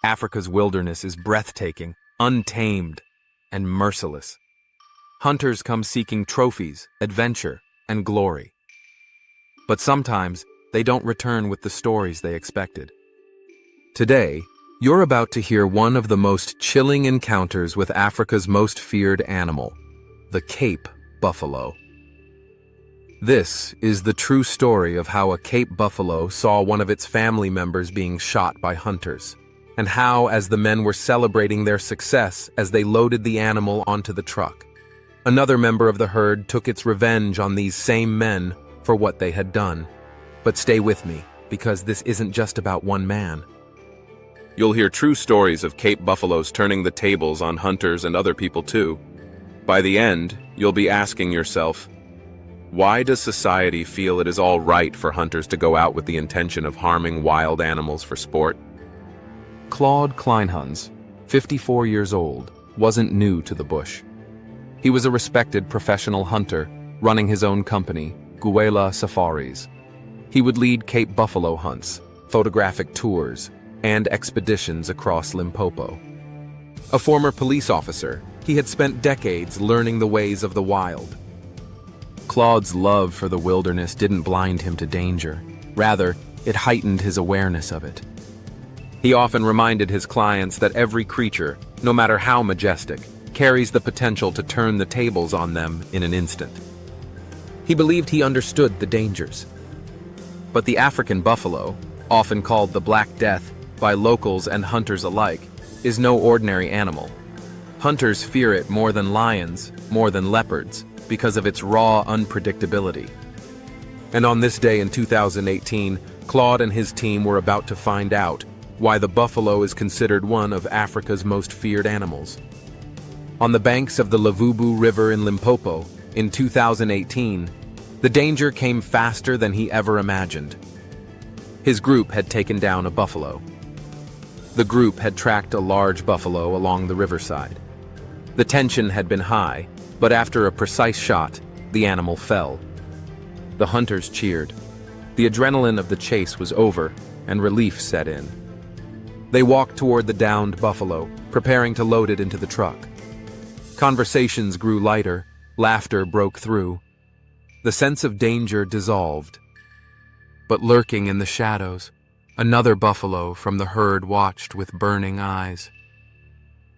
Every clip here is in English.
Africa's wilderness is breathtaking, untamed, and merciless. Hunters come seeking trophies, adventure, and glory. But sometimes, they don't return with the stories they expected. Today, you're about to hear one of the most chilling encounters with Africa's most feared animal, the Cape buffalo. This is the true story of how a Cape buffalo saw one of its family members being shot by hunters, and how, as the men were celebrating their success as they loaded the animal onto the truck, another member of the herd took its revenge on these same men for what they had done. But stay with me, because this isn't just about one man. You'll hear true stories of Cape buffaloes turning the tables on hunters and other people too. By the end, you'll be asking yourself, why does society feel it is all right for hunters to go out with the intention of harming wild animals for sport? Claude Kleinhans, 54 years old, wasn't new to the bush. He was a respected professional hunter, running his own company, Guela Safaris. He would lead Cape buffalo hunts, photographic tours, and expeditions across Limpopo. A former police officer, he had spent decades learning the ways of the wild. Claude's love for the wilderness didn't blind him to danger. Rather, it heightened his awareness of it. He often reminded his clients that every creature, no matter how majestic, carries the potential to turn the tables on them in an instant. He believed he understood the dangers. But the African buffalo, often called the Black Death by locals and hunters alike, is no ordinary animal. Hunters fear it more than lions, more than leopards, because of its raw unpredictability. And on this day in 2018, Claude and his team were about to find out why the buffalo is considered one of Africa's most feared animals. On the banks of the Lavubu River in Limpopo, in 2018, the danger came faster than he ever imagined. His group had taken down a buffalo. The group had tracked a large buffalo along the riverside. The tension had been high, but after a precise shot, the animal fell. The hunters cheered. The adrenaline of the chase was over, and relief set in. They walked toward the downed buffalo, preparing to load it into the truck. Conversations grew lighter, laughter broke through. The sense of danger dissolved. But lurking in the shadows, another buffalo from the herd watched with burning eyes.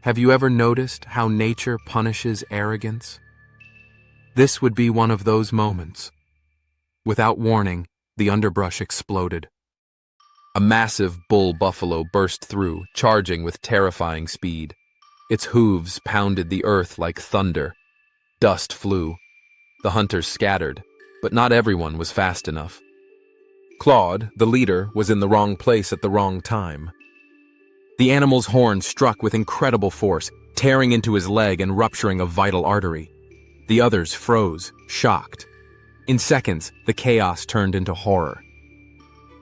Have you ever noticed how nature punishes arrogance? This would be one of those moments. Without warning, the underbrush exploded. A massive bull buffalo burst through, charging with terrifying speed. Its hooves pounded the earth like thunder. Dust flew. The hunters scattered, but not everyone was fast enough. Claude, the leader, was in the wrong place at the wrong time. The animal's horn struck with incredible force, tearing into his leg and rupturing a vital artery. The others froze, shocked. In seconds, the chaos turned into horror.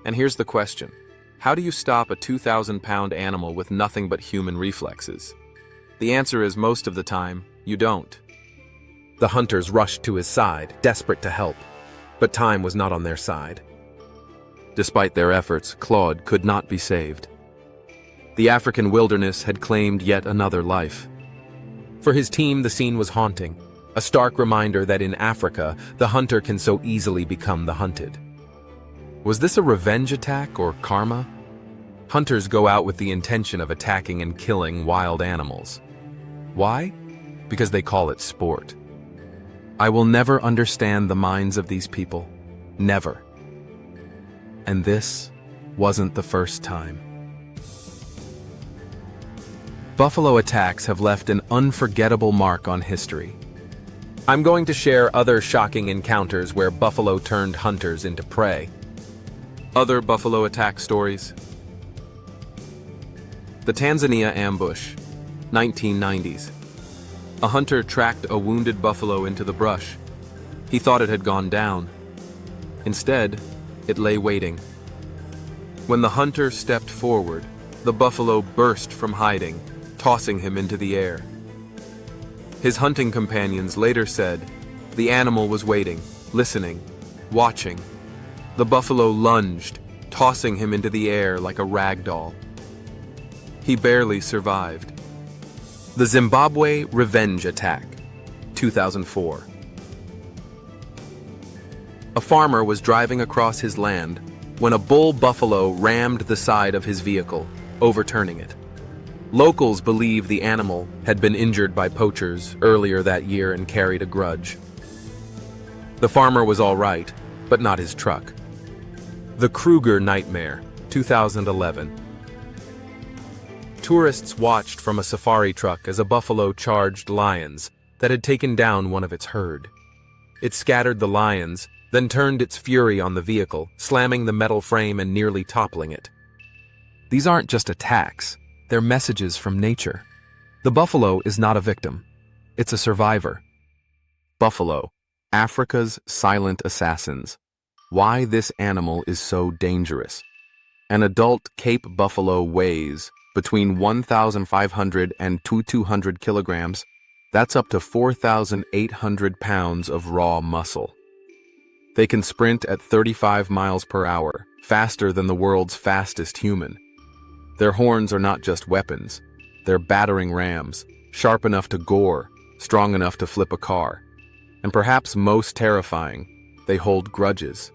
And here's the question. How do you stop a 2,000-pound animal with nothing but human reflexes? The answer is most of the time, you don't. The hunters rushed to his side, desperate to help, but time was not on their side. Despite their efforts, Claude could not be saved. The African wilderness had claimed yet another life. For his team, the scene was haunting, a stark reminder that in Africa, the hunter can so easily become the hunted. Was this a revenge attack or karma? Hunters go out with the intention of attacking and killing wild animals. Why? Because they call it sport. I will never understand the minds of these people. Never. And this wasn't the first time. Buffalo attacks have left an unforgettable mark on history. I'm going to share other shocking encounters where buffalo turned hunters into prey. Other buffalo attack stories. The Tanzania ambush, 1990s. A hunter tracked a wounded buffalo into the brush. He thought it had gone down. Instead, it lay waiting. When the hunter stepped forward, the buffalo burst from hiding, tossing him into the air. His hunting companions later said, the animal was waiting, listening, watching. The buffalo lunged, tossing him into the air like a rag doll. He barely survived. The Zimbabwe Revenge Attack, 2004. A farmer was driving across his land when a bull buffalo rammed the side of his vehicle, overturning it. Locals believe the animal had been injured by poachers earlier that year and carried a grudge. The farmer was all right, but not his truck. The Kruger Nightmare, 2011. Tourists watched from a safari truck as a buffalo charged lions that had taken down one of its herd. It scattered the lions, then turned its fury on the vehicle, slamming the metal frame and nearly toppling it. These aren't just attacks, they're messages from nature. The buffalo is not a victim, it's a survivor. Buffalo, Africa's silent assassins. Why this animal is so dangerous. An adult Cape buffalo weighs between 1,500 and 200 kilograms. That's up to 4,800 pounds of raw muscle. They can sprint at 35 miles per hour, faster than the world's fastest human. Their horns are not just weapons, they're battering rams, sharp enough to gore, strong enough to flip a car. And perhaps most terrifying, they hold grudges.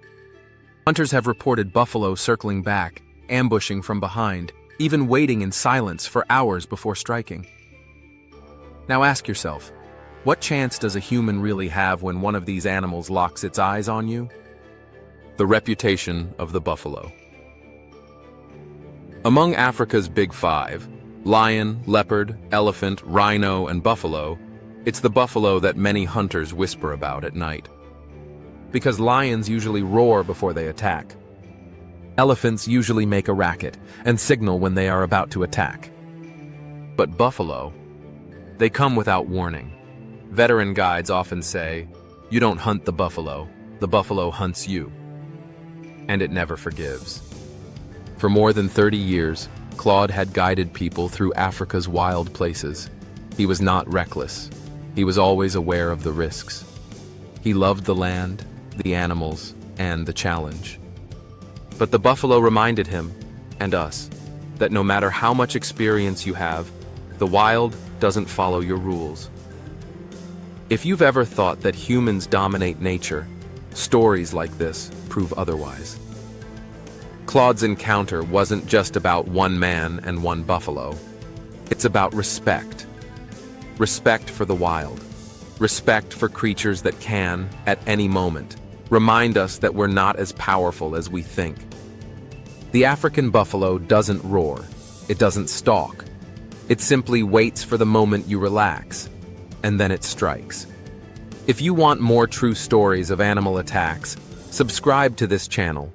Hunters have reported buffalo circling back, ambushing from behind, even waiting in silence for hours before striking. Now ask yourself, what chance does a human really have when one of these animals locks its eyes on you? The reputation of the buffalo. Among Africa's big five, lion, leopard, elephant, rhino, and buffalo, it's the buffalo that many hunters whisper about at night. Because lions usually roar before they attack. Elephants usually make a racket and signal when they are about to attack. But buffalo, they come without warning. Veteran guides often say, "You don't hunt the buffalo hunts you." And it never forgives. For more than 30 years, Claude had guided people through Africa's wild places. He was not reckless. He was always aware of the risks. He loved the land, the animals, and the challenge. But the buffalo reminded him, and us, that no matter how much experience you have, the wild doesn't follow your rules. If you've ever thought that humans dominate nature, stories like this prove otherwise. Claude's encounter wasn't just about one man and one buffalo. It's about respect. Respect for the wild. Respect for creatures that can, at any moment, remind us that we're not as powerful as we think. The African buffalo doesn't roar. It doesn't stalk. It simply waits for the moment you relax, and then it strikes. If you want more true stories of animal attacks, subscribe to this channel